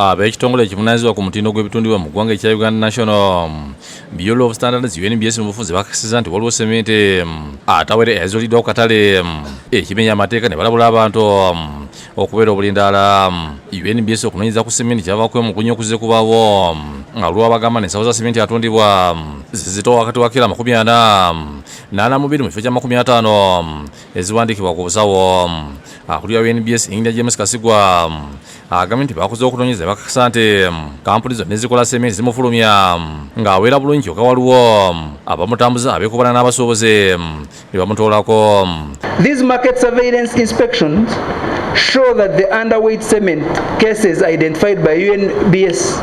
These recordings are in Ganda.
ab'ekitongole ekivunaanyizibwa ku mutindo gw'ebitundibwa mu ggwanga ekya Uganda National Bureau of Standards UNBS mu bufunze bakakasiza nti waliwo sementi atawera eyazuuliddwa ku katale ekimenya amateeka ne balabula abantu okubeera obulindaala. UNBS okunoonyeza ku sementi kyavaako mu kunnyokuze kubaawo nga lwa bagamba n'ensawo za sementi atundibwa zizitowa wakati wa kilo 40 mu kifo kya 50 eziwandiikibwa ku busawo. Akulira UNBS Engineer James Kasigwa agambye nti bakoze okunoonyeza bakakasa nti kampuni zonna ezikola sementi zimufulumya ng'aweera bulungi kyokka waliwo abamutambuza abeekobana n'abasuubuzi ne bamutoolako. These market surveillance inspections show that the underweight cement cases identified by UNBS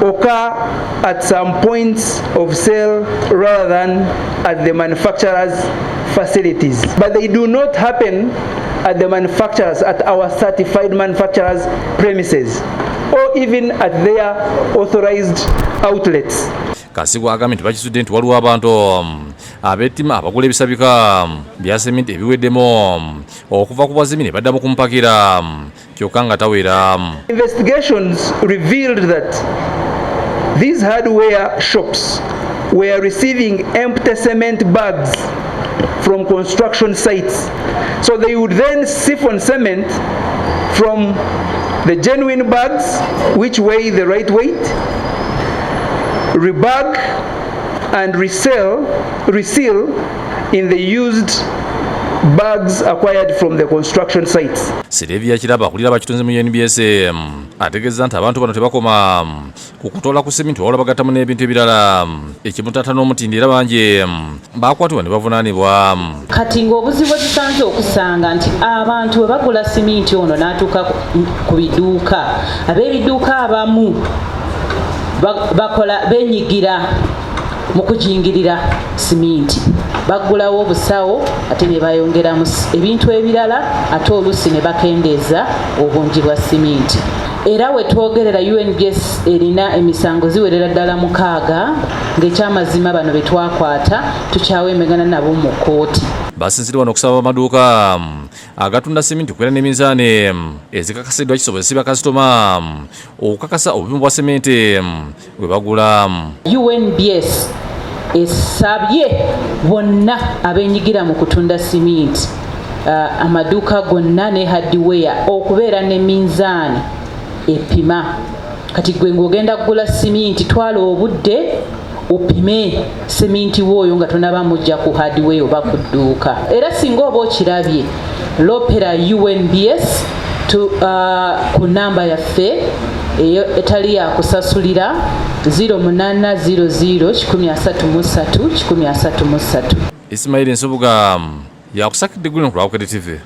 occur at some points of sale rather than at the manufacturer's facilities, but they do not happen at the manufacturers, at our certified manufacturers' premises, or even at their authorized outlets. Kasigwa agambye nti bakisudde nti waliwo abantu ab'ettima abagula ebisabika bya sementi ebiweddemu okuva ku bazimi ne baddamu kumpakira kyokka nga tawera. Investigations revealed that these hardware shops were receiving empty cement bags from construction sites. So they would then siphon cement from the genuine bags, which weigh the right weight, rebag and reseal in the used bags acquired from the construction sites. Sylvia Kiraba akulira bakitunze mu UNBS ategeeza nti abantu bano tebakoma ku kutoola ku sementi wabula bagattamu n'ebintu ebirala ekimutaata n'omutindo era bangi baakwatibwa ne bavunaanibwa. Kati ng'obuzibu tusanze okusanga nti abantu bwe bagula sementi ono n'atuuka ku biduuka, ab'ebiduuka abamu bakola benyigira mu kujingirira sementi, baggulawo obusawo ate ne bayongeramu ebintu ebirala ate oluusi ne bakendeeza obungi bwa sementi. Era we twogerera UNBS erina emisango ziwerera ddala 6 ng'ekyamazima bano be twakwata tukyawemegana nabo mu kkooti. Basinzidde wano okusaba amaduuka agatunda sementi okubeera n'eminzaani ezikakasiddwa kisobozesa bakasitoma okukakasa obupimu bwa sementi bwe bagula. UNBS esabye bonna abenyigira mu kutunda sementi amaduuka gonna ne hardware okubeera n'eminzaani epima. Kati gwe ng'ogenda kugula sementi twala obudde opime sementi wooyo nga tonaba mujja ku hardware oba ku dduuka. Era singa oba okirabye lopera UNBS ku namba yaffe eyo etali yakusasulira 0800 133 133. Ismail Nsubuga yakusakidde gwino ku Bukedde TV.